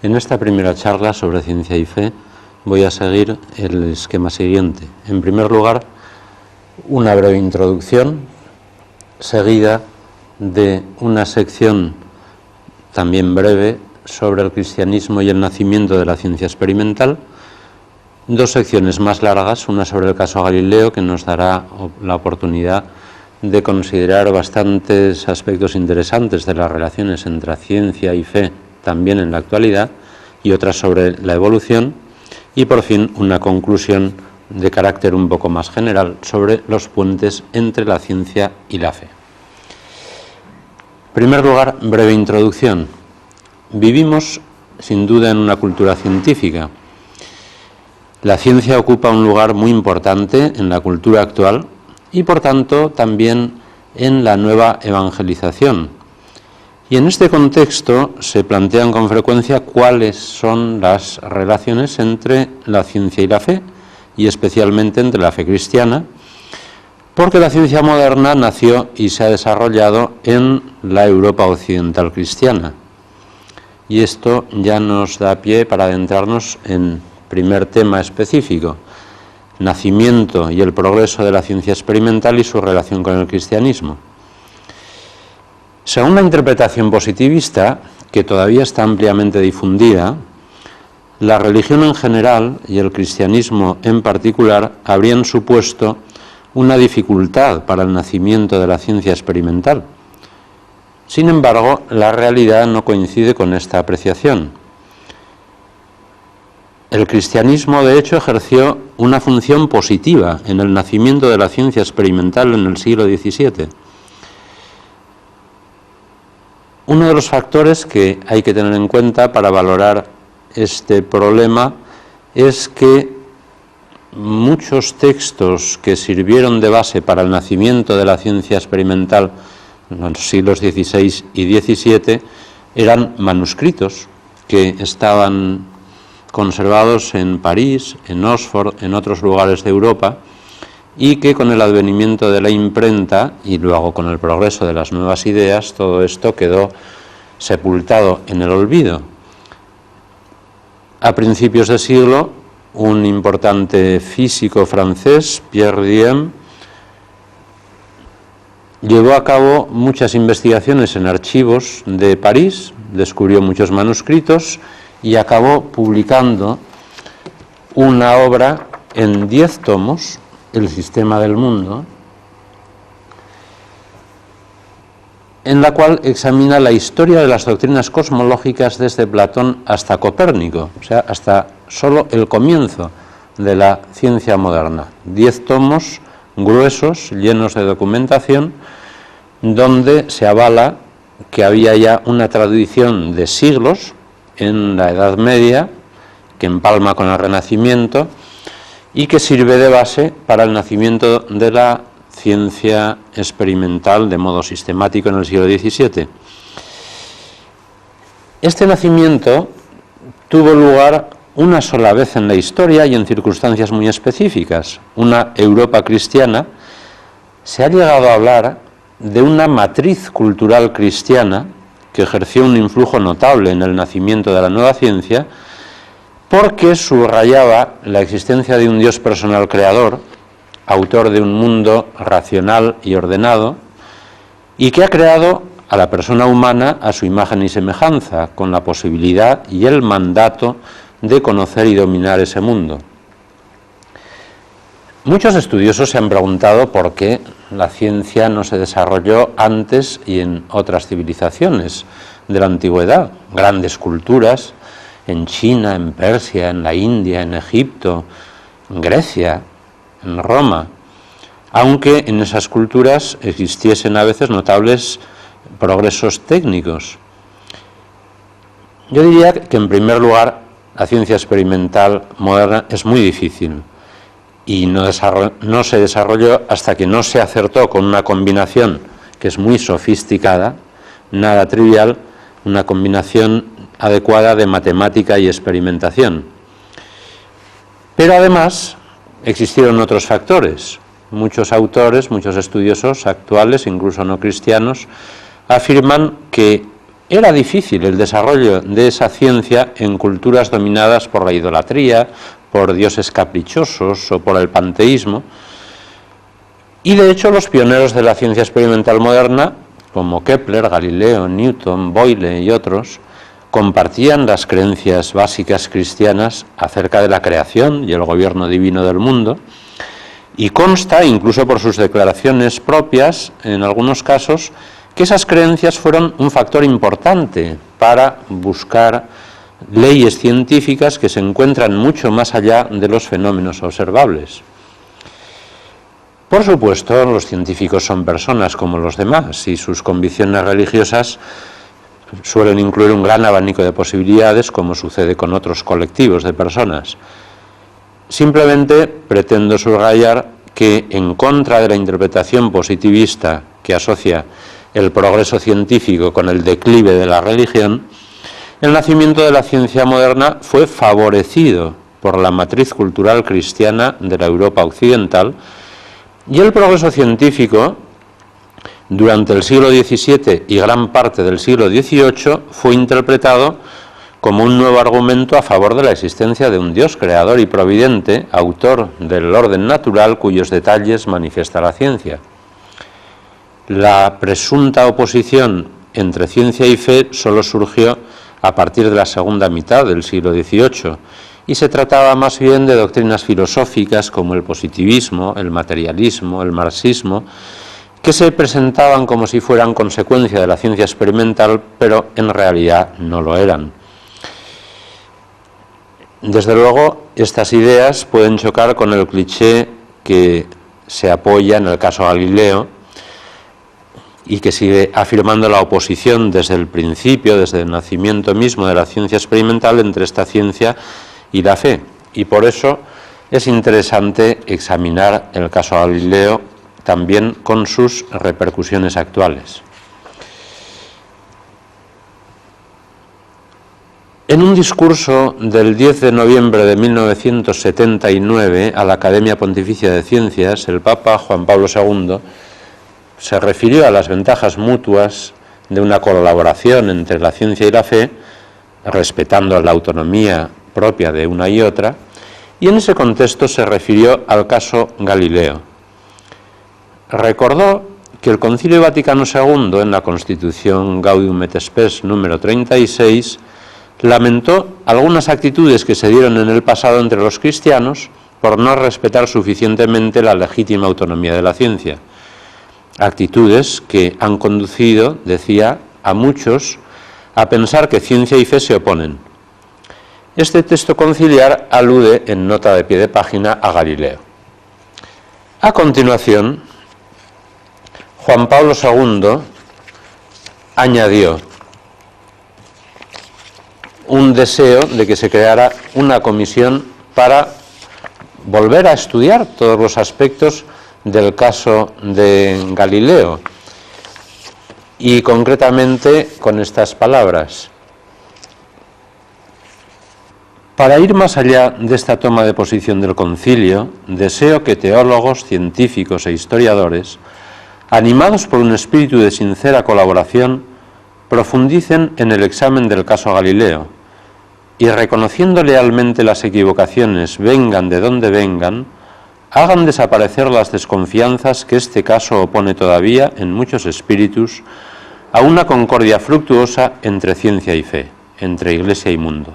En esta primera charla sobre ciencia y fe voy a seguir el esquema siguiente. En primer lugar, una breve introducción, seguida de una sección también breve sobre el cristianismo y el nacimiento de la ciencia experimental, dos secciones más largas, una sobre el caso Galileo, que nos dará la oportunidad de considerar bastantes aspectos interesantes de las relaciones entre ciencia y fe también en la actualidad, y otra sobre la evolución, y por fin una conclusión de carácter un poco más general sobre los puentes entre la ciencia y la fe. En primer lugar, breve introducción. Vivimos sin duda en una cultura científica. La ciencia ocupa un lugar muy importante en la cultura actual y por tanto también en la nueva evangelización. Y en este contexto se plantean con frecuencia cuáles son las relaciones entre la ciencia y la fe, y especialmente entre la fe cristiana, porque la ciencia moderna nació y se ha desarrollado en la Europa occidental cristiana. Y esto ya nos da pie para adentrarnos en primer tema específico: nacimiento y el progreso de la ciencia experimental y su relación con el cristianismo. Según la interpretación positivista, que todavía está ampliamente difundida, la religión en general y el cristianismo en particular habrían supuesto una dificultad para el nacimiento de la ciencia experimental. Sin embargo, la realidad no coincide con esta apreciación. El cristianismo, de hecho, ejerció una función positiva en el nacimiento de la ciencia experimental en el siglo XVII. Uno de los factores que hay que tener en cuenta para valorar este problema es que muchos textos que sirvieron de base para el nacimiento de la ciencia experimental en los siglos XVI y XVII eran manuscritos que estaban conservados en París, en Oxford, en otros lugares de Europa, y que con el advenimiento de la imprenta y luego con el progreso de las nuevas ideas, todo esto quedó sepultado en el olvido. A principios de siglo, un importante físico francés, Pierre Diem, llevó a cabo muchas investigaciones en archivos de París, descubrió muchos manuscritos y acabó publicando una obra en 10 tomos, El sistema del mundo, en la cual examina la historia de las doctrinas cosmológicas desde Platón hasta Copérnico, o sea, hasta solo el comienzo de la ciencia moderna. 10 tomos gruesos, llenos de documentación, donde se avala que había ya una tradición de siglos en la Edad Media, que empalma con el Renacimiento, y que sirve de base para el nacimiento de la ciencia experimental de modo sistemático en el siglo XVII. Este nacimiento tuvo lugar una sola vez en la historia y en circunstancias muy específicas. Una Europa cristiana. Se ha llegado a hablar de una matriz cultural cristiana que ejerció un influjo notable en el nacimiento de la nueva ciencia, porque subrayaba la existencia de un Dios personal creador, autor de un mundo racional y ordenado, y que ha creado a la persona humana a su imagen y semejanza, con la posibilidad y el mandato de conocer y dominar ese mundo. Muchos estudiosos se han preguntado por qué la ciencia no se desarrolló antes y en otras civilizaciones de la antigüedad, grandes culturas, en China, en Persia, en la India, en Egipto, en Grecia, en Roma, aunque en esas culturas existiesen a veces notables progresos técnicos. Yo diría que en primer lugar la ciencia experimental moderna es muy difícil y no se desarrolló hasta que no se acertó con una combinación que es muy sofisticada, nada trivial, una combinación adecuada de matemática y experimentación. Pero además existieron otros factores. Muchos autores, muchos estudiosos actuales, incluso no cristianos, afirman que era difícil el desarrollo de esa ciencia en culturas dominadas por la idolatría, por dioses caprichosos o por el panteísmo. Y de hecho los pioneros de la ciencia experimental moderna, como Kepler, Galileo, Newton, Boyle y otros, compartían las creencias básicas cristianas acerca de la creación y el gobierno divino del mundo, y consta, incluso por sus declaraciones propias, en algunos casos, que esas creencias fueron un factor importante para buscar leyes científicas que se encuentran mucho más allá de los fenómenos observables. Por supuesto, los científicos son personas como los demás y sus convicciones religiosas suelen incluir un gran abanico de posibilidades, como sucede con otros colectivos de personas. Simplemente pretendo subrayar que, en contra de la interpretación positivista que asocia el progreso científico con el declive de la religión, el nacimiento de la ciencia moderna fue favorecido por la matriz cultural cristiana de la Europa occidental, y el progreso científico durante el siglo XVII y gran parte del siglo XVIII fue interpretado como un nuevo argumento a favor de la existencia de un Dios creador y providente, autor del orden natural cuyos detalles manifiesta la ciencia. La presunta oposición entre ciencia y fe solo surgió a partir de la segunda mitad del siglo XVIII, y se trataba más bien de doctrinas filosóficas como el positivismo, el materialismo, el marxismo, que se presentaban como si fueran consecuencia de la ciencia experimental, pero en realidad no lo eran. Desde luego, estas ideas pueden chocar con el cliché que se apoya en el caso Galileo y que sigue afirmando la oposición desde el principio, desde el nacimiento mismo de la ciencia experimental, entre esta ciencia y la fe. Y por eso es interesante examinar el caso Galileo también con sus repercusiones actuales. En un discurso del 10 de noviembre de 1979 a la Academia Pontificia de Ciencias, el Papa Juan Pablo II se refirió a las ventajas mutuas de una colaboración entre la ciencia y la fe, respetando la autonomía propia de una y otra, y en ese contexto se refirió al caso Galileo. Recordó que el Concilio Vaticano II, en la Constitución Gaudium et Spes número 36, lamentó algunas actitudes que se dieron en el pasado entre los cristianos por no respetar suficientemente la legítima autonomía de la ciencia. Actitudes que han conducido, decía, a muchos a pensar que ciencia y fe se oponen. Este texto conciliar alude en nota de pie de página a Galileo. A continuación, Juan Pablo II añadió un deseo de que se creara una comisión para volver a estudiar todos los aspectos del caso de Galileo, y concretamente con estas palabras: para ir más allá de esta toma de posición del concilio, deseo que teólogos, científicos e historiadores, animados por un espíritu de sincera colaboración, profundicen en el examen del caso Galileo y, reconociendo lealmente las equivocaciones, vengan de donde vengan, hagan desaparecer las desconfianzas que este caso opone todavía en muchos espíritus a una concordia fructuosa entre ciencia y fe, entre Iglesia y mundo.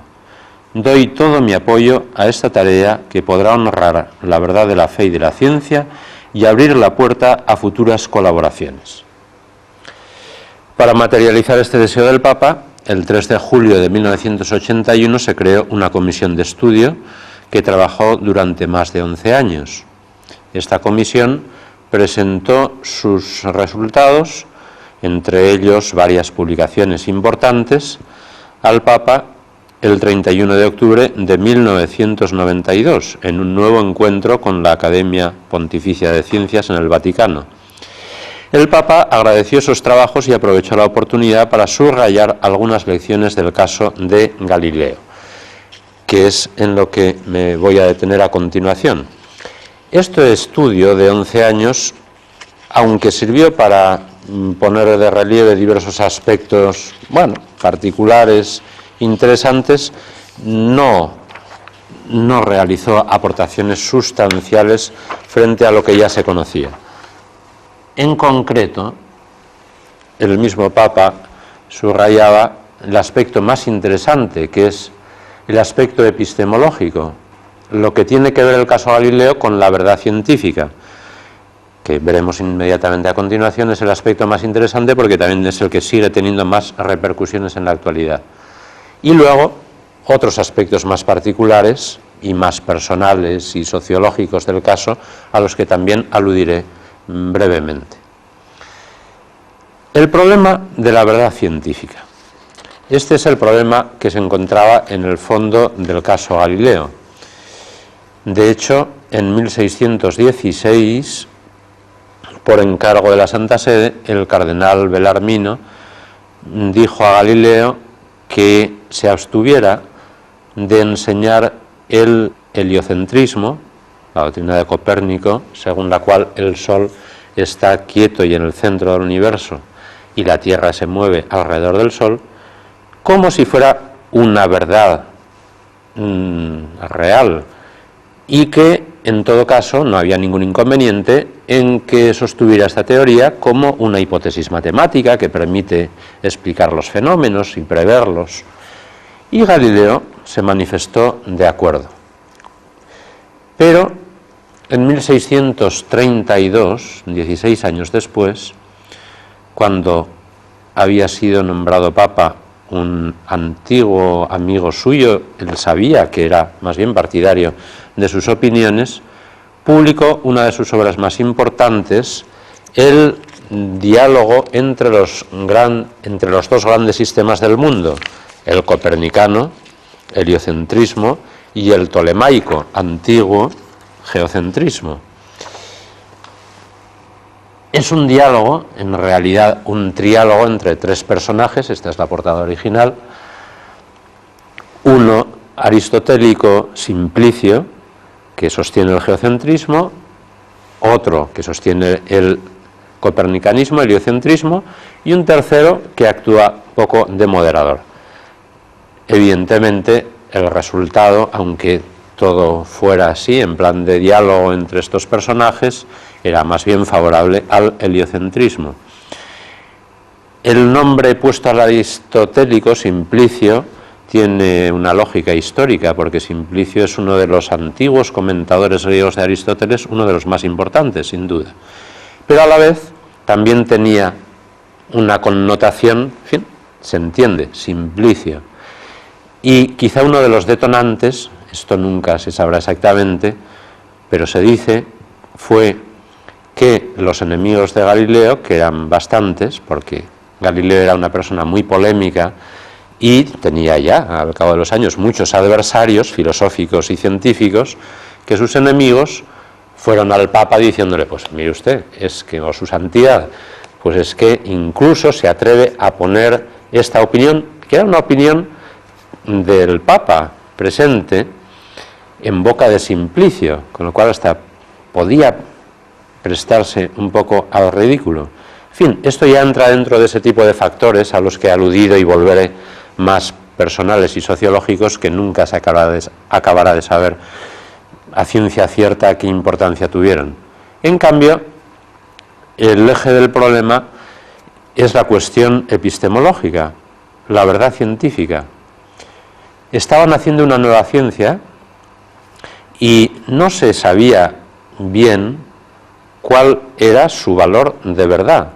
Doy todo mi apoyo a esta tarea que podrá honrar la verdad de la fe y de la ciencia y abrir la puerta a futuras colaboraciones. Para materializar este deseo del Papa, el 3 de julio de 1981 se creó una comisión de estudio que trabajó durante más de 11 años. Esta comisión presentó sus resultados, entre ellos varias publicaciones importantes, al Papa el 31 de octubre de 1992, en un nuevo encuentro con la Academia Pontificia de Ciencias en el Vaticano. El Papa agradeció esos trabajos y aprovechó la oportunidad para subrayar algunas lecciones del caso de Galileo, que es en lo que me voy a detener a continuación. Este estudio de 11 años, aunque sirvió para poner de relieve diversos aspectos, particulares, interesantes, no realizó aportaciones sustanciales frente a lo que ya se conocía. En concreto, el mismo Papa subrayaba el aspecto más interesante, que es el aspecto epistemológico, lo que tiene que ver el caso Galileo con la verdad científica, que veremos inmediatamente a continuación. Es el aspecto más interesante porque también es el que sigue teniendo más repercusiones en la actualidad. Y luego, otros aspectos más particulares y más personales y sociológicos del caso, a los que también aludiré brevemente. El problema de la verdad científica. Este es el problema que se encontraba en el fondo del caso Galileo. De hecho, en 1616, por encargo de la Santa Sede, el cardenal Bellarmino dijo a Galileo que se abstuviera de enseñar el heliocentrismo, la doctrina de Copérnico, según la cual el Sol está quieto y en el centro del universo y la Tierra se mueve alrededor del Sol, como si fuera una verdad real, y que en todo caso no había ningún inconveniente en que sostuviera esta teoría como una hipótesis matemática que permite explicar los fenómenos y preverlos. Y Galileo se manifestó de acuerdo. Pero en 1632, 16 años después, cuando había sido nombrado Papa un antiguo amigo suyo, él sabía que era más bien partidario de sus opiniones, publicó una de sus obras más importantes, el diálogo entre los dos grandes sistemas del mundo, el copernicano, heliocentrismo, y el tolemaico, antiguo, geocentrismo. Es un diálogo, en realidad un triálogo entre tres personajes, esta es la portada original, uno aristotélico, Simplicio, que sostiene el geocentrismo, otro que sostiene el copernicanismo, el heliocentrismo, y un tercero que actúa poco de moderador. Evidentemente, el resultado, aunque todo fuera así, en plan de diálogo entre estos personajes, era más bien favorable al heliocentrismo. El nombre puesto al aristotélico, Simplicio, tiene una lógica histórica, porque Simplicio es uno de los antiguos comentadores griegos de Aristóteles, uno de los más importantes, sin duda. Pero a la vez también tenía una connotación, en fin, se entiende, Simplicio. Y quizá uno de los detonantes, esto nunca se sabrá exactamente, pero se dice, fue que los enemigos de Galileo, que eran bastantes, porque Galileo era una persona muy polémica y tenía ya, al cabo de los años, muchos adversarios filosóficos y científicos, que sus enemigos fueron al Papa diciéndole, pues mire usted, es que, o su santidad, pues es que incluso se atreve a poner esta opinión, que era una opinión del Papa presente, en boca de Simplicio, con lo cual hasta podía prestarse un poco al ridículo. En fin, esto ya entra dentro de ese tipo de factores a los que he aludido y volveré, más personales y sociológicos, que nunca se acabará de saber a ciencia cierta qué importancia tuvieron. En cambio, el eje del problema es la cuestión epistemológica, la verdad científica. Estaban haciendo una nueva ciencia y no se sabía bien cuál era su valor de verdad.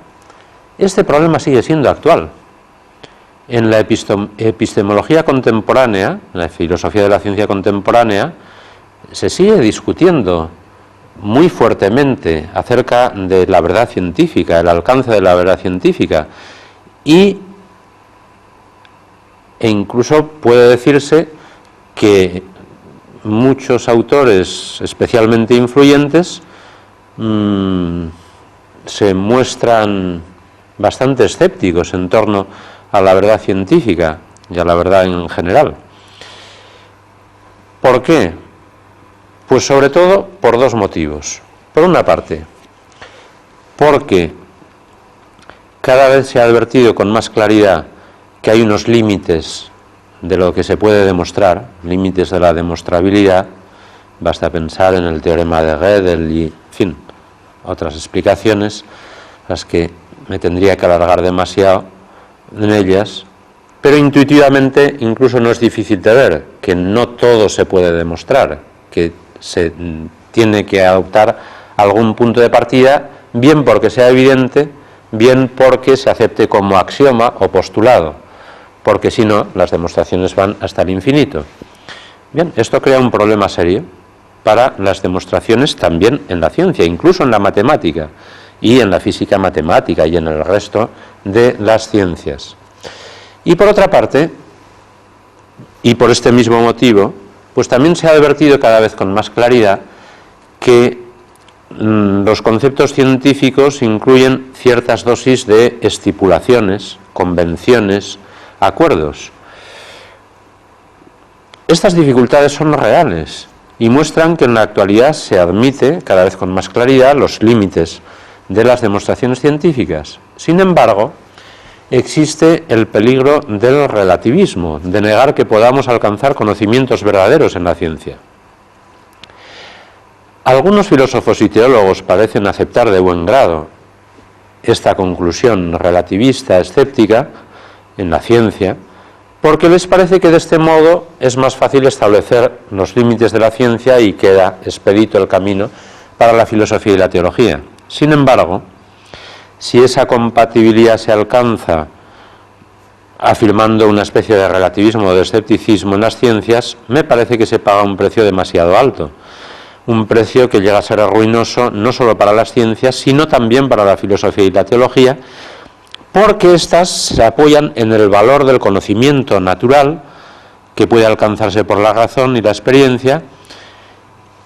Este problema sigue siendo actual. En la epistemología contemporánea, en la filosofía de la ciencia contemporánea, se sigue discutiendo muy fuertemente acerca de la verdad científica, el alcance de la verdad científica, y e incluso puede decirse que muchos autores especialmente influyentes se muestran bastante escépticos en torno a la verdad científica y a la verdad en general. ¿Por qué? Pues sobre todo por dos motivos. Por una parte, porque cada vez se ha advertido con más claridad que hay unos límites de lo que se puede demostrar, límites de la demostrabilidad. Basta pensar en el teorema de Gödel y, en fin, otras explicaciones, las que me tendría que alargar demasiado en ellas, pero intuitivamente incluso no es difícil de ver que no todo se puede demostrar, que se tiene que adoptar algún punto de partida, bien porque sea evidente, bien porque se acepte como axioma o postulado, porque si no, las demostraciones van hasta el infinito. Bien, esto crea un problema serio para las demostraciones también en la ciencia, incluso en la matemática, y en la física matemática y en el resto de las ciencias. Y por otra parte, y por este mismo motivo, pues también se ha advertido cada vez con más claridad que los conceptos científicos incluyen ciertas dosis de estipulaciones, convenciones, acuerdos. Estas dificultades son reales y muestran que en la actualidad se admite cada vez con más claridad los límites de las demostraciones científicas. Sin embargo, existe el peligro del relativismo, de negar que podamos alcanzar conocimientos verdaderos en la ciencia. Algunos filósofos y teólogos parecen aceptar de buen grado esta conclusión relativista, escéptica, en la ciencia, porque les parece que de este modo es más fácil establecer los límites de la ciencia y queda expedito el camino para la filosofía y la teología. Sin embargo, si esa compatibilidad se alcanza afirmando una especie de relativismo o de escepticismo en las ciencias, me parece que se paga un precio demasiado alto, un precio que llega a ser ruinoso no solo para las ciencias, sino también para la filosofía y la teología, porque éstas se apoyan en el valor del conocimiento natural que puede alcanzarse por la razón y la experiencia,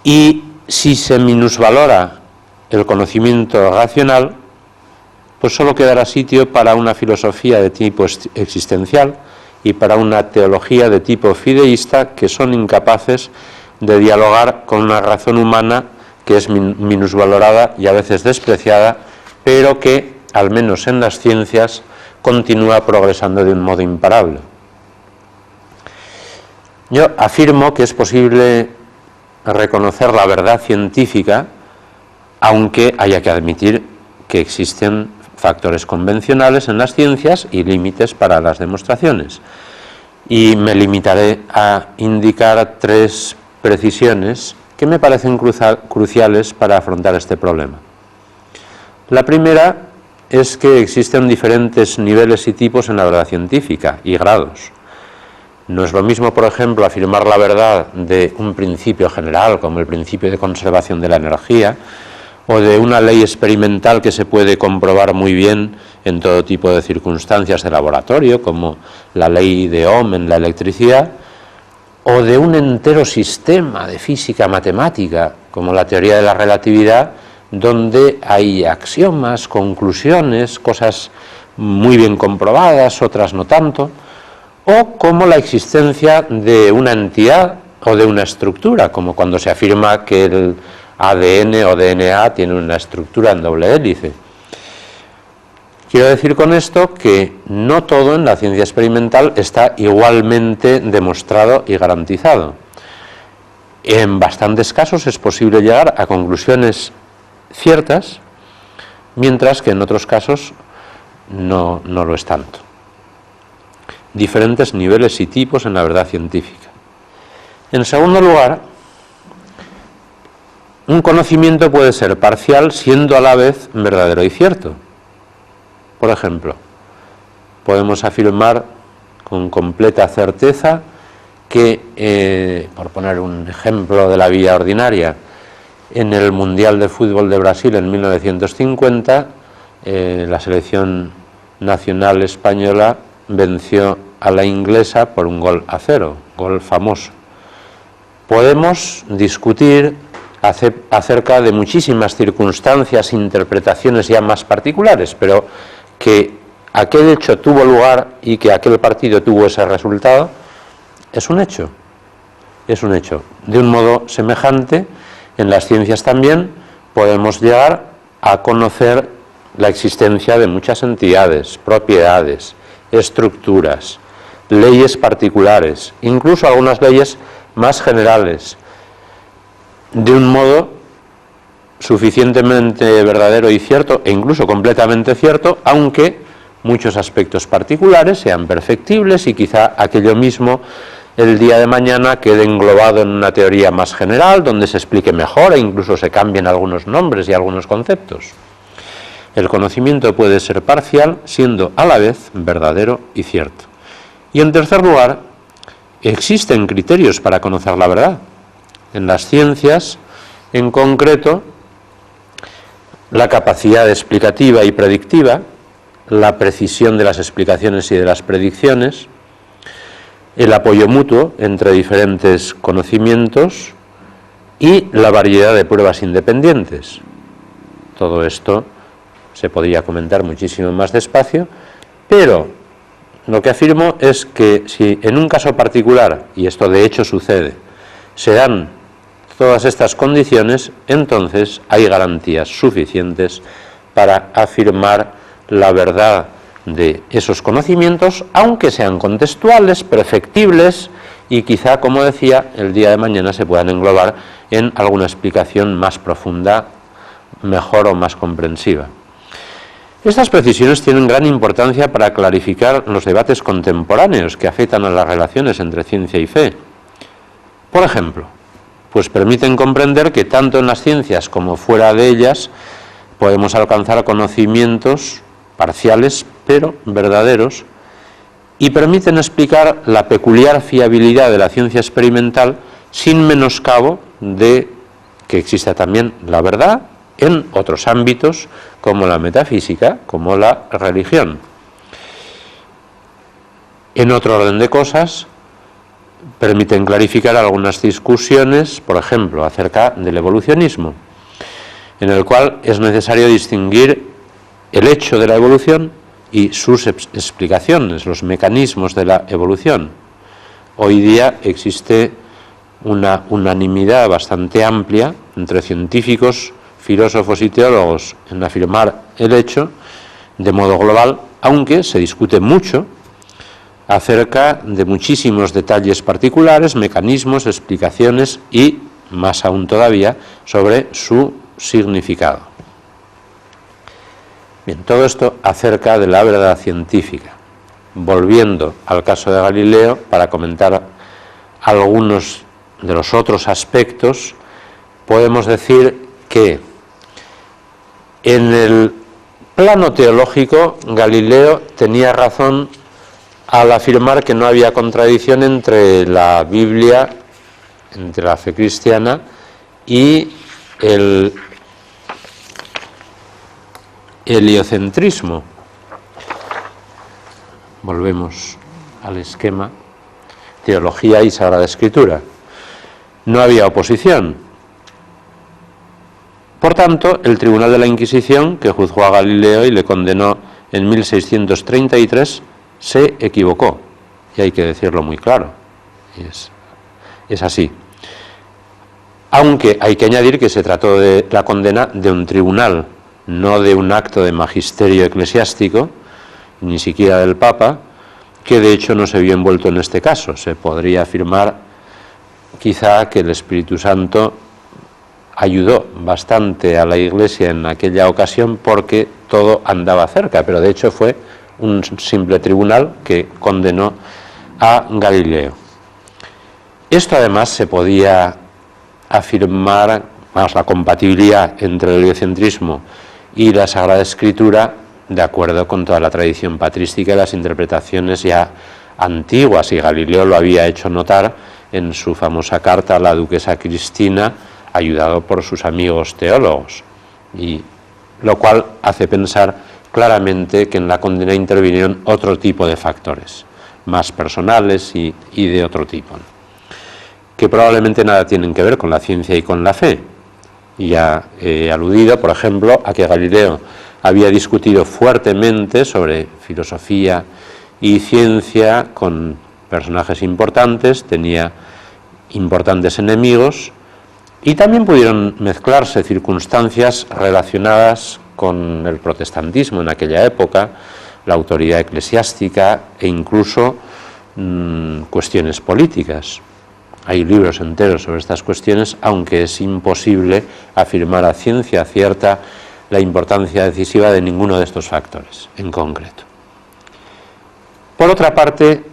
y si se minusvalora el conocimiento racional, pues solo quedará sitio para una filosofía de tipo existencial y para una teología de tipo fideísta que son incapaces de dialogar con una razón humana que es minusvalorada y a veces despreciada, pero que, al menos en las ciencias, continúa progresando de un modo imparable. Yo afirmo que es posible reconocer la verdad científica, aunque haya que admitir que existen factores convencionales en las ciencias y límites para las demostraciones. Y me limitaré a indicar tres precisiones que me parecen cruciales para afrontar este problema. La primera es que existen diferentes niveles y tipos en la verdad científica y grados. No es lo mismo, por ejemplo, afirmar la verdad de un principio general, como el principio de conservación de la energía, o de una ley experimental que se puede comprobar muy bien en todo tipo de circunstancias de laboratorio, como la ley de Ohm en la electricidad, o de un entero sistema de física matemática, como la teoría de la relatividad, donde hay axiomas, conclusiones, cosas muy bien comprobadas, otras no tanto, o como la existencia de una entidad o de una estructura, como cuando se afirma que el ADN o DNA tiene una estructura en doble hélice. Quiero decir con esto que no todo en la ciencia experimental está igualmente demostrado y garantizado. En bastantes casos es posible llegar a conclusiones ciertas, mientras que en otros casos no lo es tanto. Diferentes niveles y tipos en la verdad científica. En segundo lugar, un conocimiento puede ser parcial siendo a la vez verdadero y cierto. Por ejemplo, podemos afirmar con completa certeza que, por poner un ejemplo de la vida ordinaria, en el Mundial de Fútbol de Brasil en 1950, la selección nacional española venció a la inglesa por 1-0, gol famoso. Podemos discutir acerca de muchísimas circunstancias, interpretaciones ya más particulares, pero que aquel hecho tuvo lugar y que aquel partido tuvo ese resultado, es un hecho. Es un hecho. De un modo semejante, en las ciencias también podemos llegar a conocer la existencia de muchas entidades, propiedades, estructuras, leyes particulares, incluso algunas leyes más generales, de un modo suficientemente verdadero y cierto, e incluso completamente cierto, aunque muchos aspectos particulares sean perfectibles y quizá aquello mismo el día de mañana quede englobado en una teoría más general, donde se explique mejor e incluso se cambien algunos nombres y algunos conceptos. El conocimiento puede ser parcial, siendo a la vez verdadero y cierto. Y en tercer lugar, existen criterios para conocer la verdad. En las ciencias, en concreto, la capacidad explicativa y predictiva, la precisión de las explicaciones y de las predicciones, el apoyo mutuo entre diferentes conocimientos y la variedad de pruebas independientes. Todo esto se podría comentar muchísimo más despacio, pero lo que afirmo es que si en un caso particular, y esto de hecho sucede, se dan todas estas condiciones, entonces hay garantías suficientes para afirmar la verdad de esos conocimientos, aunque sean contextuales, perfectibles y quizá, como decía, el día de mañana se puedan englobar en alguna explicación más profunda, mejor o más comprensiva. Estas precisiones tienen gran importancia para clarificar los debates contemporáneos que afectan a las relaciones entre ciencia y fe. Por ejemplo, pues permiten comprender que tanto en las ciencias como fuera de ellas podemos alcanzar conocimientos parciales pero verdaderos, y permiten explicar la peculiar fiabilidad de la ciencia experimental sin menoscabo de que exista también la verdad en otros ámbitos como la metafísica, como la religión. En otro orden de cosas, permiten clarificar algunas discusiones, por ejemplo, acerca del evolucionismo, en el cual es necesario distinguir el hecho de la evolución y sus explicaciones, los mecanismos de la evolución. Hoy día existe una unanimidad bastante amplia entre científicos, filósofos y teólogos en afirmar el hecho de modo global, aunque se discute mucho acerca de muchísimos detalles particulares, mecanismos, explicaciones y, más aún todavía, sobre su significado. Bien, todo esto acerca de la verdad científica. Volviendo al caso de Galileo, para comentar algunos de los otros aspectos, podemos decir que en el plano teológico Galileo tenía razón al afirmar que no había contradicción entre la Biblia, entre la fe cristiana y el heliocentrismo. Volvemos al esquema: teología y Sagrada Escritura. No había oposición. Por tanto, el Tribunal de la Inquisición, que juzgó a Galileo y le condenó en 1633, se equivocó. Y hay que decirlo muy claro. Es así. Aunque hay que añadir que se trató de la condena de un tribunal, no de un acto de magisterio eclesiástico, ni siquiera del Papa, que de hecho no se vio envuelto en este caso. Se podría afirmar quizá que el Espíritu Santo ayudó bastante a la Iglesia en aquella ocasión porque todo andaba cerca, pero de hecho fue un simple tribunal que condenó a Galileo. Esto además se podía afirmar, más la compatibilidad entre el heliocentrismo y la Sagrada Escritura, de acuerdo con toda la tradición patrística y las interpretaciones ya antiguas, y Galileo lo había hecho notar en su famosa carta a la duquesa Cristina, ayudado por sus amigos teólogos, y lo cual hace pensar claramente que en la condena intervinieron otro tipo de factores. más personales y de otro tipo, ¿no?, que probablemente nada tienen que ver con la ciencia y con la fe. Ya he aludido, por ejemplo, a que Galileo había discutido fuertemente sobre filosofía y ciencia con personajes importantes, tenía importantes enemigos, y también pudieron mezclarse circunstancias relacionadas con el protestantismo en aquella época, la autoridad eclesiástica e incluso cuestiones políticas. Hay libros enteros sobre estas cuestiones, aunque es imposible afirmar a ciencia cierta la importancia decisiva de ninguno de estos factores en concreto. Por otra parte,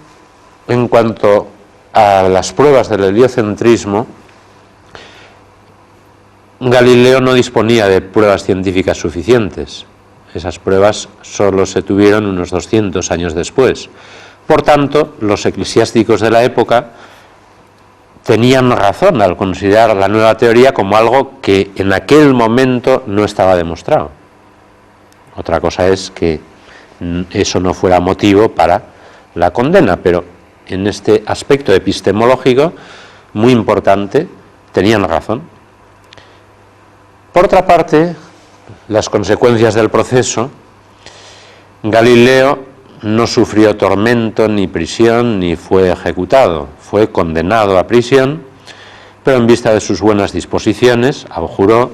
en cuanto a las pruebas del heliocentrismo, Galileo no disponía de pruebas científicas suficientes. Esas pruebas solo se tuvieron unos 200 años después. Por tanto, los eclesiásticos de la época tenían razón al considerar la nueva teoría como algo que en aquel momento no estaba demostrado. Otra cosa es que eso no fuera motivo para la condena, pero en este aspecto epistemológico muy importante tenían razón. Por otra parte, las consecuencias del proceso, Galileo no sufrió tormento ni prisión ni fue ejecutado, fue condenado a prisión, pero en vista de sus buenas disposiciones, abjuró,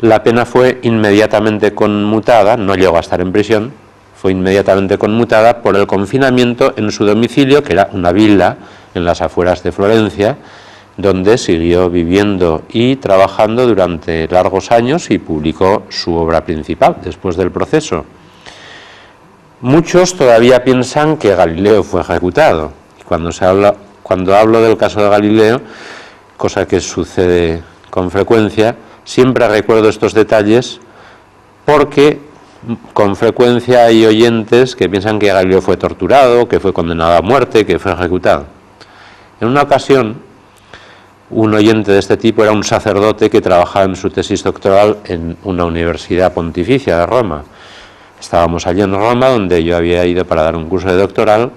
la pena fue inmediatamente conmutada, no llegó a estar en prisión, fue inmediatamente conmutada por el confinamiento en su domicilio, que era una villa en las afueras de Florencia, donde siguió viviendo y trabajando durante largos años y publicó su obra principal después del proceso. Muchos todavía piensan que Galileo fue ejecutado. Cuando hablo del caso de Galileo, cosa que sucede con frecuencia, siempre recuerdo estos detalles porque con frecuencia hay oyentes que piensan que Galileo fue torturado, que fue condenado a muerte, que fue ejecutado. En una ocasión, un oyente de este tipo era un sacerdote que trabajaba en su tesis doctoral en una universidad pontificia de Roma. Estábamos allí en Roma, donde yo había ido para dar un curso de doctoral,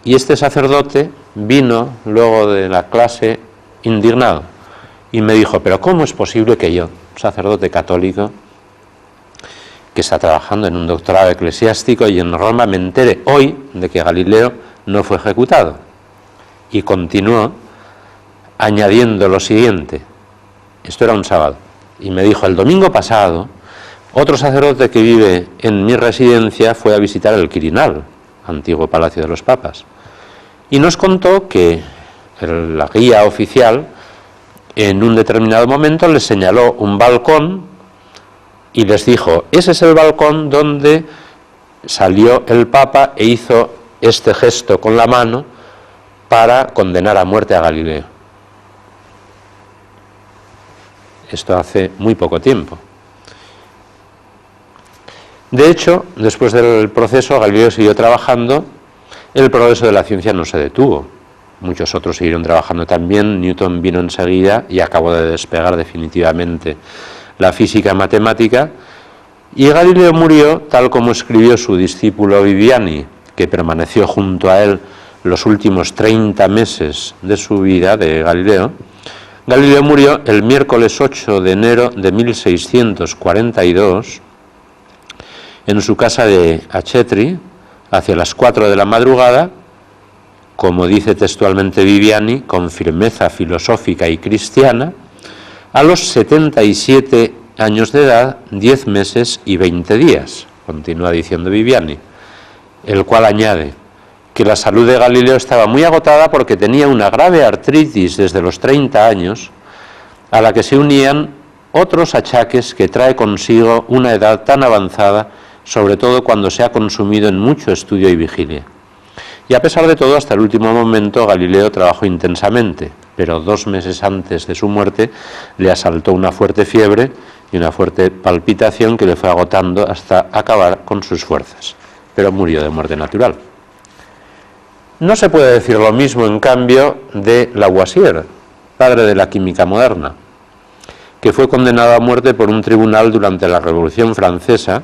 y este sacerdote vino luego de la clase indignado y me dijo: pero ¿cómo es posible que yo, sacerdote católico, que está trabajando en un doctorado eclesiástico y en Roma, me entere hoy de que Galileo no fue ejecutado? Y continuó añadiendo lo siguiente, esto era un sábado, y me dijo: el domingo pasado, otro sacerdote que vive en mi residencia fue a visitar el Quirinal, antiguo Palacio de los Papas, y nos contó que la guía oficial en un determinado momento les señaló un balcón y les dijo: ese es el balcón donde salió el Papa e hizo este gesto con la mano para condenar a muerte a Galileo. Esto hace muy poco tiempo. De hecho, después del proceso, Galileo siguió trabajando, el progreso de la ciencia no se detuvo. Muchos otros siguieron trabajando también, Newton vino enseguida y acabó de despegar definitivamente la física matemática, y Galileo murió tal como escribió su discípulo Viviani, que permaneció junto a él los últimos 30 meses de su vida de Galileo. Galileo murió el miércoles 8 de enero de 1642 en su casa de Achetri, hacia las 4 de la madrugada, como dice textualmente Viviani, con firmeza filosófica y cristiana, a los 77 años de edad, 10 meses y 20 días, continúa diciendo Viviani, el cual añade que la salud de Galileo estaba muy agotada porque tenía una grave artritis desde los 30 años, a la que se unían otros achaques que trae consigo una edad tan avanzada, sobre todo cuando se ha consumido en mucho estudio y vigilia. Y a pesar de todo, hasta el último momento Galileo trabajó intensamente, pero 2 meses antes de su muerte le asaltó una fuerte fiebre y una fuerte palpitación que le fue agotando hasta acabar con sus fuerzas, pero murió de muerte natural. No se puede decir lo mismo, en cambio, de Lavoisier, padre de la química moderna, que fue condenado a muerte por un tribunal durante la Revolución Francesa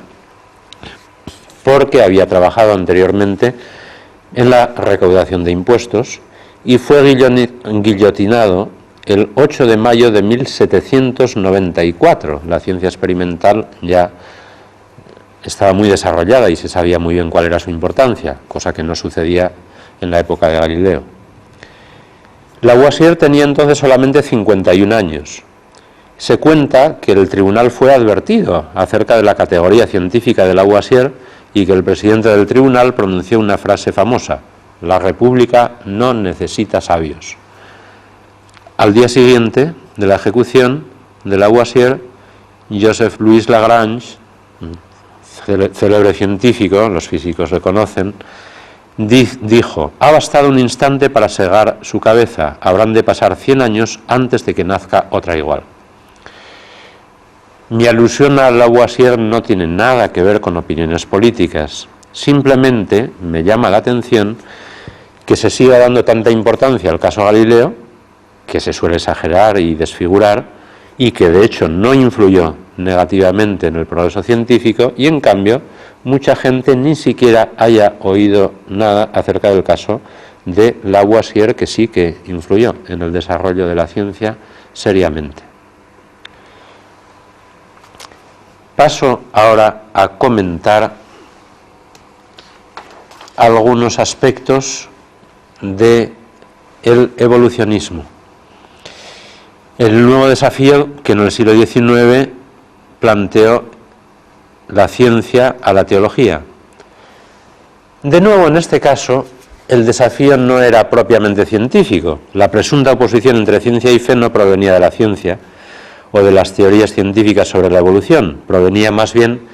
porque había trabajado anteriormente en la recaudación de impuestos y fue guillotinado el 8 de mayo de 1794. La ciencia experimental ya estaba muy desarrollada y se sabía muy bien cuál era su importancia, cosa que no sucedía en la época de Galileo. Lavoisier tenía entonces solamente 51 años. Se cuenta que el tribunal fue advertido acerca de la categoría científica de Lavoisier y que el presidente del tribunal pronunció una frase famosa: la República no necesita sabios. Al día siguiente de la ejecución de Lavoisier, Joseph Louis Lagrange, célebre científico, los físicos le conocen, dijo: ha bastado un instante para segar su cabeza, habrán de pasar 100 años antes de que nazca otra igual. Mi alusión a Lavoisier no tiene nada que ver con opiniones políticas, simplemente me llama la atención que se siga dando tanta importancia al caso Galileo, que se suele exagerar y desfigurar, y que de hecho no influyó negativamente en el progreso científico, y en cambio mucha gente ni siquiera haya oído nada acerca del caso de Lavoisier, que sí que influyó en el desarrollo de la ciencia seriamente. Paso ahora a comentar algunos aspectos del evolucionismo. El nuevo desafío que en el siglo XIX planteó la ciencia a la teología. De nuevo, en este caso, el desafío no era propiamente científico. La presunta oposición entre ciencia y fe no provenía de la ciencia o de las teorías científicas sobre la evolución, provenía más bien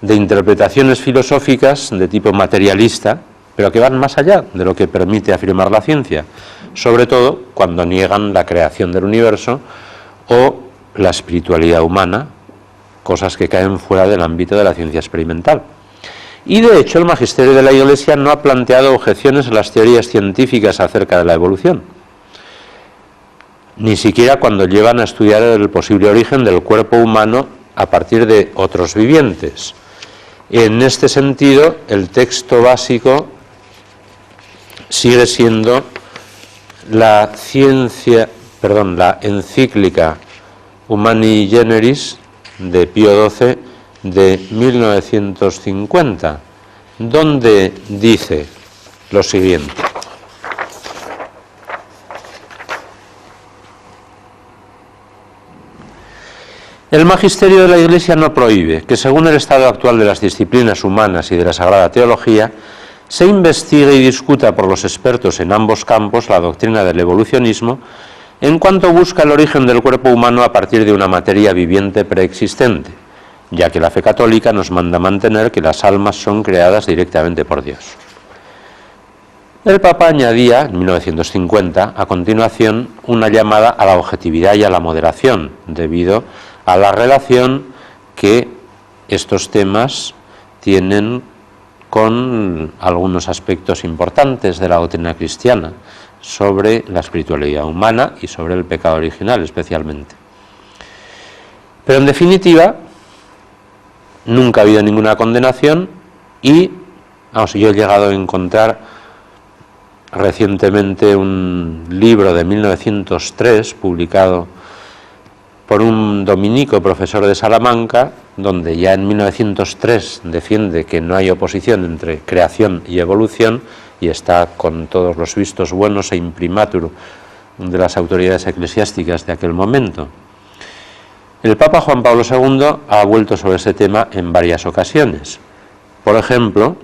de interpretaciones filosóficas de tipo materialista, pero que van más allá de lo que permite afirmar la ciencia, sobre todo cuando niegan la creación del universo o la espiritualidad humana, cosas que caen fuera del ámbito de la ciencia experimental. Y de hecho el magisterio de la Iglesia no ha planteado objeciones a las teorías científicas acerca de la evolución, ni siquiera cuando llevan a estudiar el posible origen del cuerpo humano a partir de otros vivientes. En este sentido, el texto básico sigue siendo la encíclica Humani Generis de Pío XII de 1950, donde dice lo siguiente: el magisterio de la Iglesia no prohíbe que, según el estado actual de las disciplinas humanas y de la Sagrada Teología, se investigue y discuta por los expertos en ambos campos la doctrina del evolucionismo, en cuanto busca el origen del cuerpo humano a partir de una materia viviente preexistente, ya que la fe católica nos manda mantener que las almas son creadas directamente por Dios. El Papa añadía, en 1950, a continuación, una llamada a la objetividad y a la moderación, debido a la relación que estos temas tienen con algunos aspectos importantes de la doctrina cristiana sobre la espiritualidad humana y sobre el pecado original especialmente. Pero en definitiva, nunca ha habido ninguna condenación y, yo he llegado a encontrar recientemente un libro de 1903 publicado por un dominico profesor de Salamanca, donde ya en 1903 defiende que no hay oposición entre creación y evolución, y está con todos los vistos buenos e imprimatur de las autoridades eclesiásticas de aquel momento. El Papa Juan Pablo II ha vuelto sobre ese tema en varias ocasiones. Por ejemplo,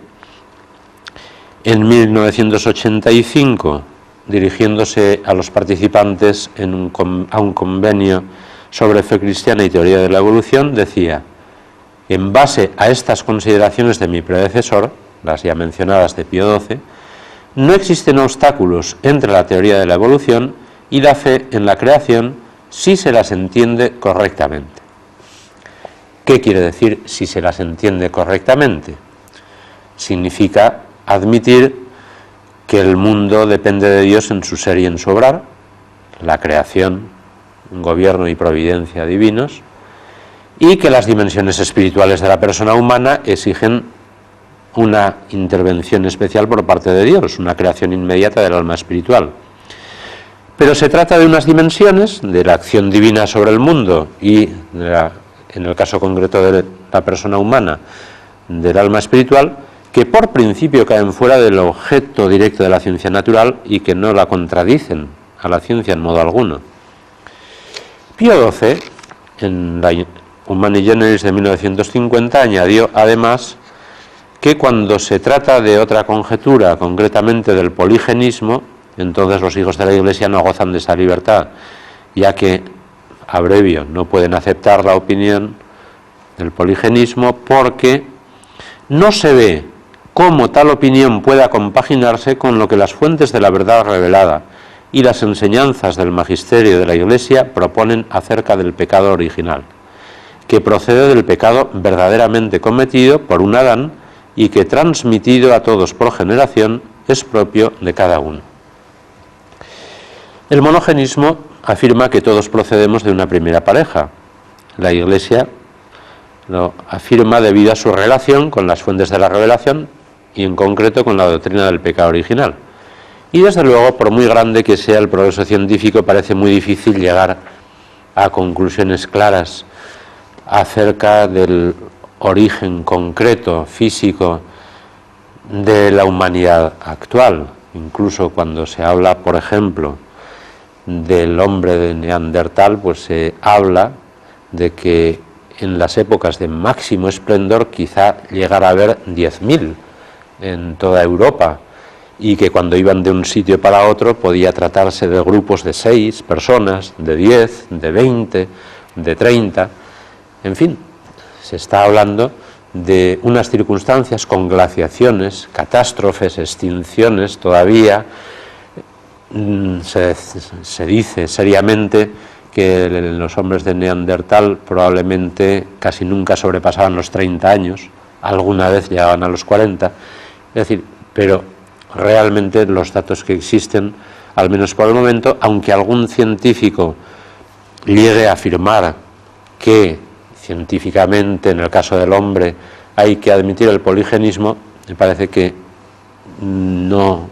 en 1985, dirigiéndose a los participantes a un convenio sobre fe cristiana y teoría de la evolución, decía: en base a estas consideraciones de mi predecesor, las ya mencionadas de Pío XII, no existen obstáculos entre la teoría de la evolución y la fe en la creación si se las entiende correctamente. ¿Qué quiere decir si se las entiende correctamente? Significa admitir que el mundo depende de Dios en su ser y en su obrar, la creación, gobierno y providencia divinos, y que las dimensiones espirituales de la persona humana exigen una intervención especial por parte de Dios, una creación inmediata del alma espiritual. Pero se trata de unas dimensiones de la acción divina sobre el mundo y, en el caso concreto de la persona humana, del alma espiritual, que por principio caen fuera del objeto directo de la ciencia natural y que no la contradicen a la ciencia en modo alguno. Pío XII, en la Humani Generis de 1950, añadió además que cuando se trata de otra conjetura, concretamente del poligenismo, entonces los hijos de la Iglesia no gozan de esa libertad, ya que, abrevio, no pueden aceptar la opinión del poligenismo porque no se ve cómo tal opinión pueda compaginarse con lo que las fuentes de la verdad revelada y las enseñanzas del magisterio de la Iglesia proponen acerca del pecado original, que procede del pecado verdaderamente cometido por un Adán y que, transmitido a todos por generación, es propio de cada uno. El monogenismo afirma que todos procedemos de una primera pareja. La Iglesia lo afirma debido a su relación con las fuentes de la revelación y en concreto con la doctrina del pecado original. Y desde luego, por muy grande que sea el progreso científico, parece muy difícil llegar a conclusiones claras acerca del origen concreto, físico, de la humanidad actual. Incluso cuando se habla, por ejemplo, del hombre de Neandertal, pues se habla de que en las épocas de máximo esplendor quizá llegara a haber 10.000 en toda Europa, y que cuando iban de un sitio para otro podía tratarse de grupos de 6 personas, de 10, de 20, de 30, en fin, se está hablando de unas circunstancias con glaciaciones, catástrofes, extinciones todavía. Se dice seriamente que los hombres de Neandertal probablemente casi nunca sobrepasaban los 30 años, alguna vez llegaban a los 40, es decir, pero realmente los datos que existen, al menos por el momento, aunque algún científico llegue a afirmar que científicamente en el caso del hombre hay que admitir el poligenismo, me parece que no,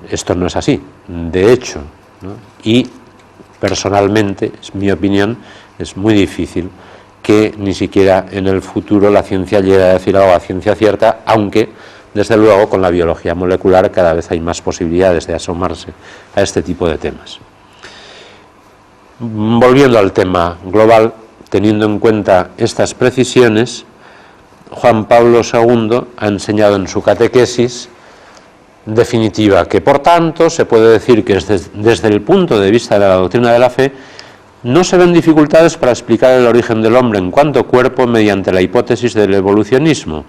esto no es así. De hecho, ¿no? Y personalmente, es mi opinión, es muy difícil que ni siquiera en el futuro la ciencia llegue a decir algo a ciencia cierta, aunque desde luego con la biología molecular cada vez hay más posibilidades de asomarse a este tipo de temas. Volviendo al tema global, teniendo en cuenta estas precisiones, Juan Pablo II ha enseñado en su catequesis definitiva que, por tanto, se puede decir que desde el punto de vista de la doctrina de la fe no se ven dificultades para explicar el origen del hombre en cuanto cuerpo mediante la hipótesis del evolucionismo.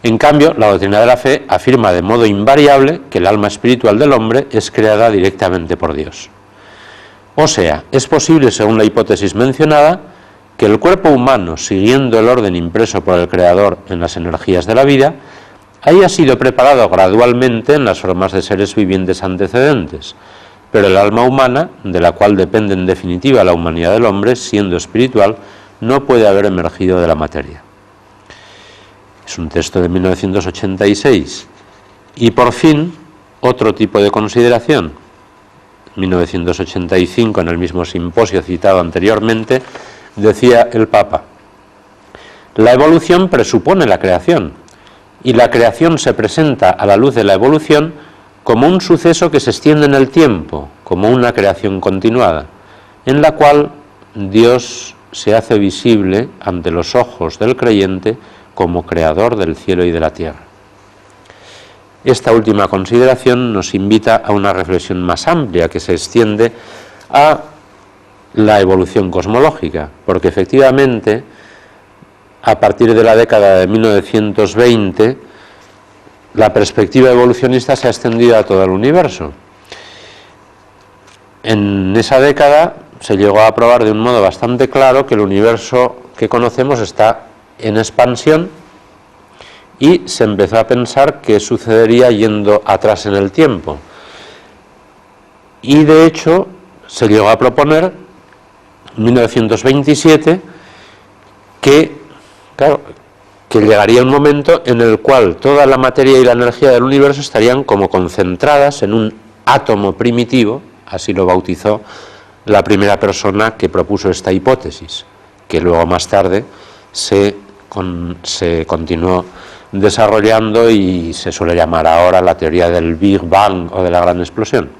En cambio, la doctrina de la fe afirma de modo invariable que el alma espiritual del hombre es creada directamente por Dios. O sea, es posible, según la hipótesis mencionada, que el cuerpo humano, siguiendo el orden impreso por el Creador en las energías de la vida, haya sido preparado gradualmente en las formas de seres vivientes antecedentes, pero el alma humana, de la cual depende en definitiva la humanidad del hombre, siendo espiritual, no puede haber emergido de la materia. Es un texto de 1986. Y por fin, otro tipo de consideración. 1985, en el mismo simposio citado anteriormente, decía el Papa: la evolución presupone la creación, y la creación se presenta a la luz de la evolución como un suceso que se extiende en el tiempo, como una creación continuada, en la cual Dios se hace visible ante los ojos del creyente como creador del cielo y de la tierra. Esta última consideración nos invita a una reflexión más amplia que se extiende a la evolución cosmológica, porque efectivamente a partir de la década de 1920 la perspectiva evolucionista se ha extendido a todo el universo. En esa década se llegó a probar de un modo bastante claro que el universo que conocemos está en expansión y se empezó a pensar qué sucedería yendo atrás en el tiempo. Y de hecho se llegó a proponer en 1927 que, claro, que llegaría un momento en el cual toda la materia y la energía del universo estarían como concentradas en un átomo primitivo, así lo bautizó la primera persona que propuso esta hipótesis, que luego más tarde se continuó desarrollando y se suele llamar ahora la teoría del Big Bang o de la gran explosión.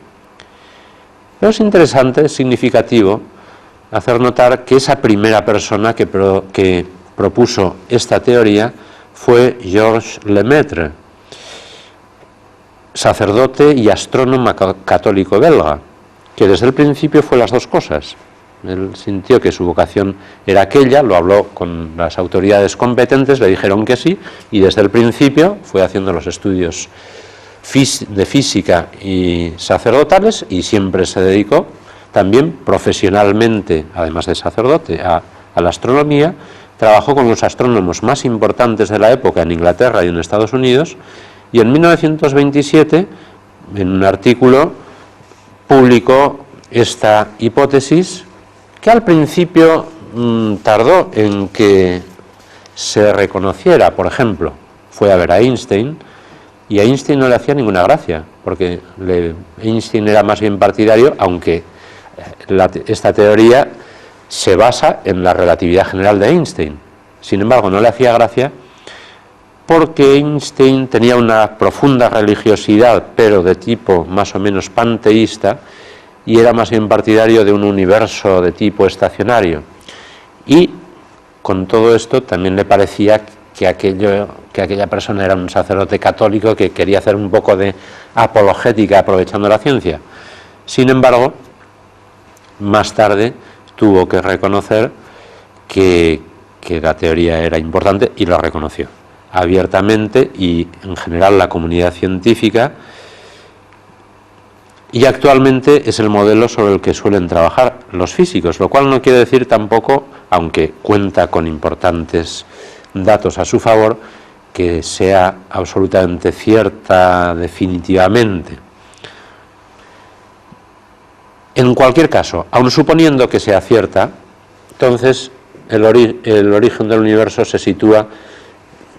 Pero es interesante, es significativo hacer notar que esa primera persona que propuso esta teoría fue Georges Lemaitre, sacerdote y astrónomo católico belga, que desde el principio fue las dos cosas. Él sintió que su vocación era aquella, lo habló con las autoridades competentes, le dijeron que sí, y desde el principio fue haciendo los estudios de física y sacerdotales, y siempre se dedicó también profesionalmente, además de sacerdote, a la astronomía. Trabajó con los astrónomos más importantes de la época en Inglaterra y en Estados Unidos, y en 1927, en un artículo, publicó esta hipótesis, que al principio tardó en que se reconociera. Por ejemplo, fue a ver a Einstein, y a Einstein no le hacía ninguna gracia, porque Einstein era más bien partidario, aunque esta teoría se basa en la relatividad general de Einstein. Sin embargo, no le hacía gracia porque Einstein tenía una profunda religiosidad, pero de tipo más o menos panteísta, y era más bien partidario de un universo de tipo estacionario. Y con todo esto también le parecía que aquella persona era un sacerdote católico que quería hacer un poco de apologética aprovechando la ciencia. Sin embargo, más tarde tuvo que reconocer que la teoría era importante, y lo reconoció abiertamente, y en general la comunidad científica, y actualmente es el modelo sobre el que suelen trabajar los físicos, lo cual no quiere decir tampoco, aunque cuenta con importantes datos a su favor, que sea absolutamente cierta definitivamente. En cualquier caso, aun suponiendo que sea cierta, entonces el origen del universo se sitúa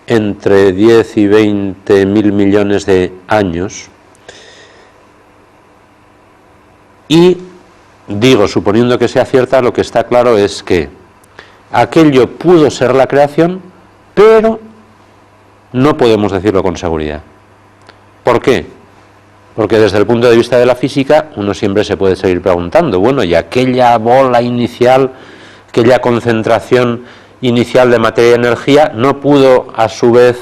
entre 10 y 20 mil millones de años, y digo, suponiendo que sea cierta, lo que está claro es que aquello pudo ser la creación, pero no podemos decirlo con seguridad. ¿Por qué? Porque desde el punto de vista de la física uno siempre se puede seguir preguntando, bueno, y aquella bola inicial, aquella concentración inicial de materia y energía, ¿no pudo a su vez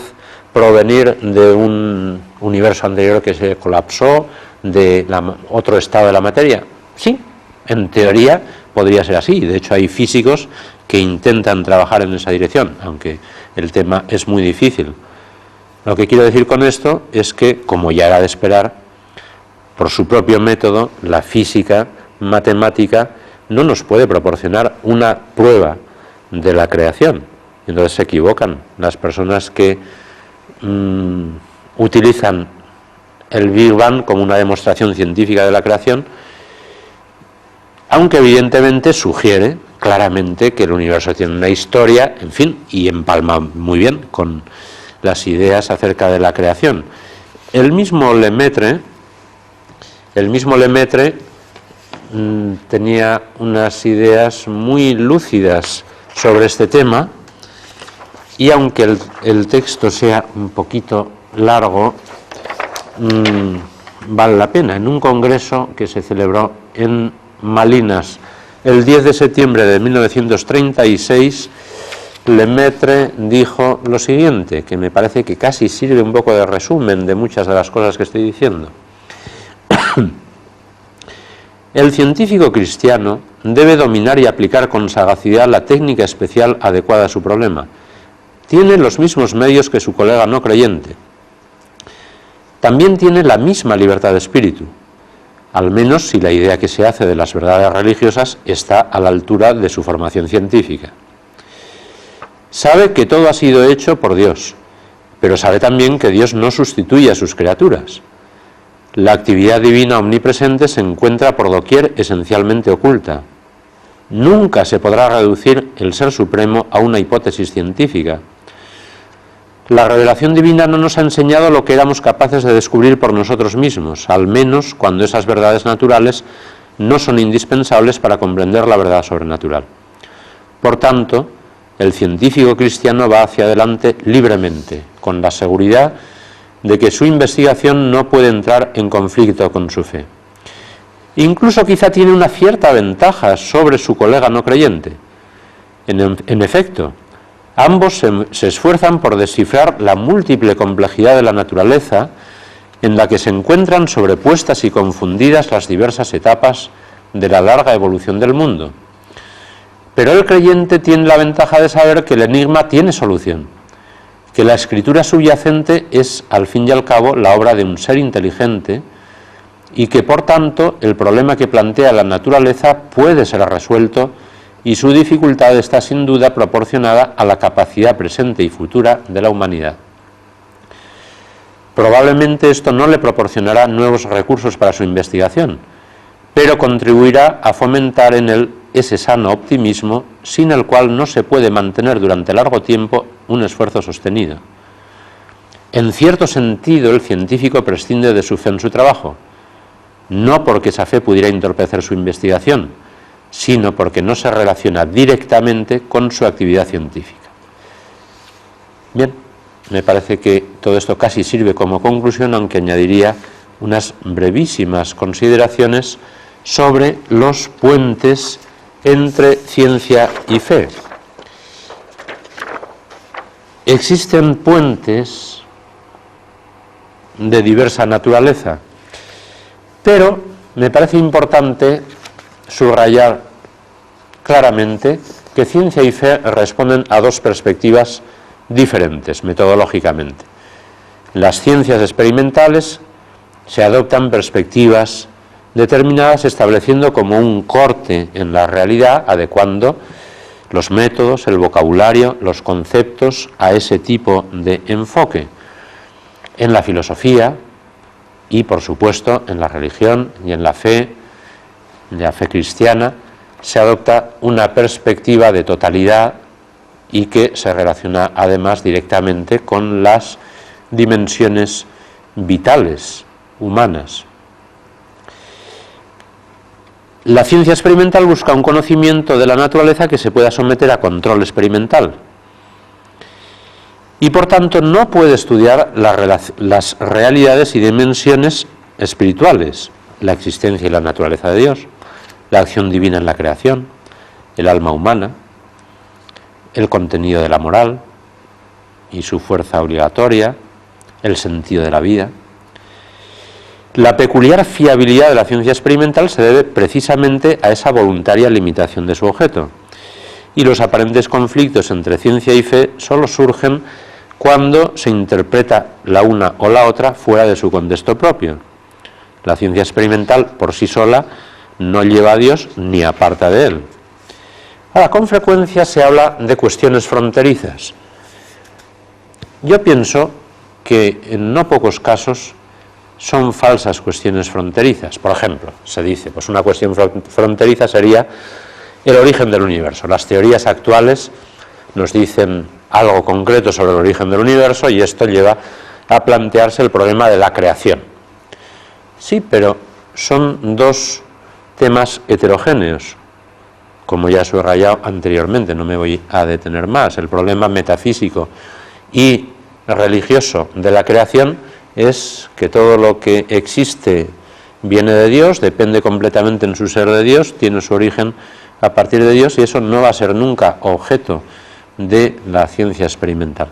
provenir de un universo anterior que se colapsó, de otro estado de la materia? Sí, en teoría podría ser así. De hecho, hay físicos que intentan trabajar en esa dirección, aunque el tema es muy difícil. Lo que quiero decir con esto es que, como ya era de esperar, por su propio método, la física matemática no nos puede proporcionar una prueba de la creación. Entonces se equivocan las personas que utilizan el Big Bang como una demostración científica de la creación, aunque evidentemente sugiere claramente que el universo tiene una historia, en fin, y empalma muy bien con las ideas acerca de la creación. El mismo Lemaitre tenía unas ideas muy lúcidas sobre este tema, y aunque el texto sea un poquito largo, vale la pena. En un congreso que se celebró en Malinas el 10 de septiembre de 1936, Lemaitre dijo lo siguiente, que me parece que casi sirve un poco de resumen de muchas de las cosas que estoy diciendo. El científico cristiano debe dominar y aplicar con sagacidad la técnica especial adecuada a su problema. Tiene los mismos medios que su colega no creyente. También tiene la misma libertad de espíritu, al menos si la idea que se hace de las verdades religiosas está a la altura de su formación científica. Sabe que todo ha sido hecho por Dios, pero sabe también que Dios no sustituye a sus criaturas. La actividad divina omnipresente se encuentra por doquier esencialmente oculta. Nunca se podrá reducir el ser supremo a una hipótesis científica. La revelación divina no nos ha enseñado lo que éramos capaces de descubrir por nosotros mismos, al menos cuando esas verdades naturales no son indispensables para comprender la verdad sobrenatural. Por tanto, el científico cristiano va hacia adelante libremente, con la seguridad de que su investigación no puede entrar en conflicto con su fe. Incluso quizá tiene una cierta ventaja sobre su colega no creyente. En efecto, ambos se esfuerzan por descifrar la múltiple complejidad de la naturaleza en la que se encuentran sobrepuestas y confundidas las diversas etapas de la larga evolución del mundo. Pero el creyente tiene la ventaja de saber que el enigma tiene solución, que la escritura subyacente es, al fin y al cabo, la obra de un ser inteligente y que, por tanto, el problema que plantea la naturaleza puede ser resuelto y su dificultad está sin duda proporcionada a la capacidad presente y futura de la humanidad. Probablemente esto no le proporcionará nuevos recursos para su investigación, pero contribuirá a fomentar en él ese sano optimismo sin el cual no se puede mantener durante largo tiempo un esfuerzo sostenido. En cierto sentido, el científico prescinde de su fe en su trabajo, no porque esa fe pudiera entorpecer su investigación, sino porque no se relaciona directamente con su actividad científica. Bien, me parece que todo esto casi sirve como conclusión, aunque añadiría unas brevísimas consideraciones sobre los puentes entre ciencia y fe. Existen puentes de diversa naturaleza, pero me parece importante subrayar claramente que ciencia y fe responden a dos perspectivas diferentes metodológicamente. En las ciencias experimentales se adoptan perspectivas determinadas estableciendo como un corte en la realidad, adecuando los métodos, el vocabulario, los conceptos a ese tipo de enfoque. En la filosofía y, por supuesto, en la religión y en la fe cristiana, se adopta una perspectiva de totalidad y que se relaciona además directamente con las dimensiones vitales, humanas. La ciencia experimental busca un conocimiento de la naturaleza que se pueda someter a control experimental y por tanto no puede estudiar las realidades y dimensiones espirituales, la existencia y la naturaleza de Dios, la acción divina en la creación, el alma humana, el contenido de la moral y su fuerza obligatoria, el sentido de la vida. La peculiar fiabilidad de la ciencia experimental se debe precisamente a esa voluntaria limitación de su objeto, y los aparentes conflictos entre ciencia y fe solo surgen cuando se interpreta la una o la otra fuera de su contexto propio. La ciencia experimental por sí sola no lleva a Dios ni aparta de él. Ahora, con frecuencia se habla de cuestiones fronterizas. Yo pienso que en no pocos casos son falsas cuestiones fronterizas. Por ejemplo, se dice, pues una cuestión fronteriza sería el origen del universo. Las teorías actuales nos dicen algo concreto sobre el origen del universo y esto lleva a plantearse el problema de la creación. Sí, pero son dos temas heterogéneos, como ya he subrayado anteriormente, no me voy a detener más. El problema metafísico y religioso de la creación es que todo lo que existe viene de Dios, depende completamente en su ser de Dios, tiene su origen a partir de Dios y eso no va a ser nunca objeto de la ciencia experimental.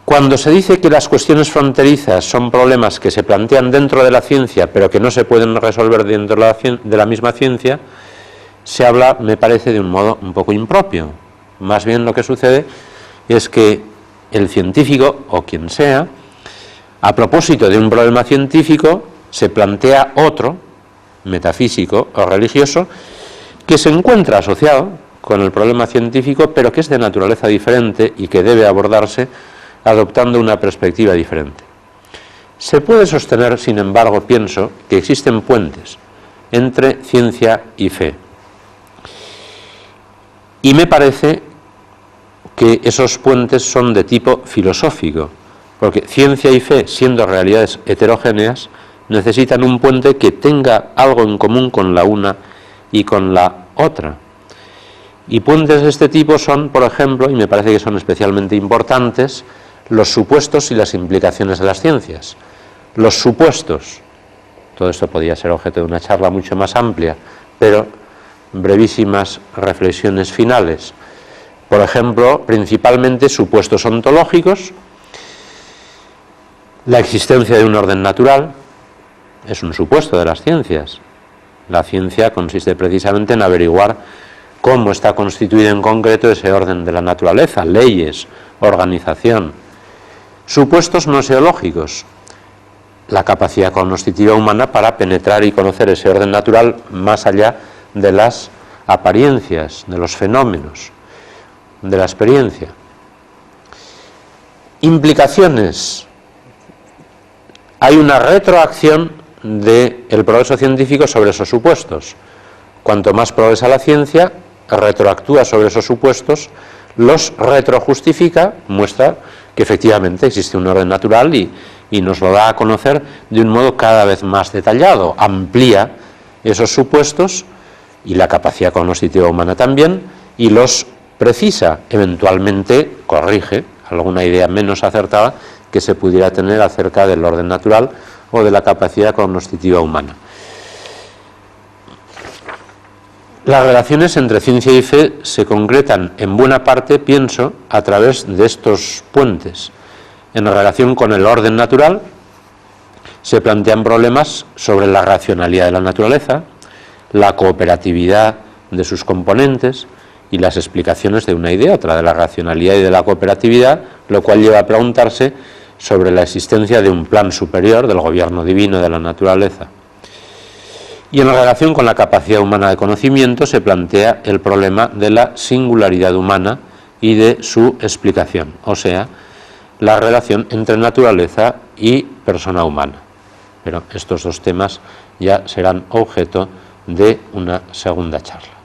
Cuando se dice que las cuestiones fronterizas son problemas que se plantean dentro de la ciencia pero que no se pueden resolver dentro de la misma ciencia, se habla, me parece, de un modo un poco impropio. Más bien lo que sucede es que el científico, o quien sea, a propósito de un problema científico, se plantea otro, metafísico o religioso, que se encuentra asociado con el problema científico, pero que es de naturaleza diferente y que debe abordarse adoptando una perspectiva diferente. Se puede sostener, sin embargo, pienso, que existen puentes entre ciencia y fe. Y me parece que esos puentes son de tipo filosófico, porque ciencia y fe, siendo realidades heterogéneas, necesitan un puente que tenga algo en común con la una y con la otra. Y puentes de este tipo son, por ejemplo, y me parece que son especialmente importantes, los supuestos y las implicaciones de las ciencias. Los supuestos, todo esto podría ser objeto de una charla mucho más amplia, pero brevísimas reflexiones finales. Por ejemplo, principalmente supuestos ontológicos, la existencia de un orden natural es un supuesto de las ciencias. La ciencia consiste precisamente en averiguar cómo está constituido en concreto ese orden de la naturaleza, leyes, organización. Supuestos noseológicos, la capacidad cognoscitiva humana para penetrar y conocer ese orden natural más allá de las apariencias, de los fenómenos, de la experiencia. Implicaciones. Hay una retroacción del progreso científico sobre esos supuestos. Cuanto más progresa la ciencia, retroactúa sobre esos supuestos, los retrojustifica, muestra que efectivamente existe un orden natural y nos lo da a conocer de un modo cada vez más detallado, amplía esos supuestos y la capacidad cognoscitiva humana también, y los precisa, eventualmente corrige alguna idea menos acertada que se pudiera tener acerca del orden natural o de la capacidad cognoscitiva humana. Las relaciones entre ciencia y fe se concretan en buena parte, pienso, a través de estos puentes. En relación con el orden natural se plantean problemas sobre la racionalidad de la naturaleza, la cooperatividad de sus componentes y las explicaciones de una y de otra, de la racionalidad y de la cooperatividad, lo cual lleva a preguntarse sobre la existencia de un plan superior del gobierno divino de la naturaleza. Y en relación con la capacidad humana de conocimiento se plantea el problema de la singularidad humana y de su explicación, o sea, la relación entre naturaleza y persona humana. Pero estos dos temas ya serán objeto de una segunda charla.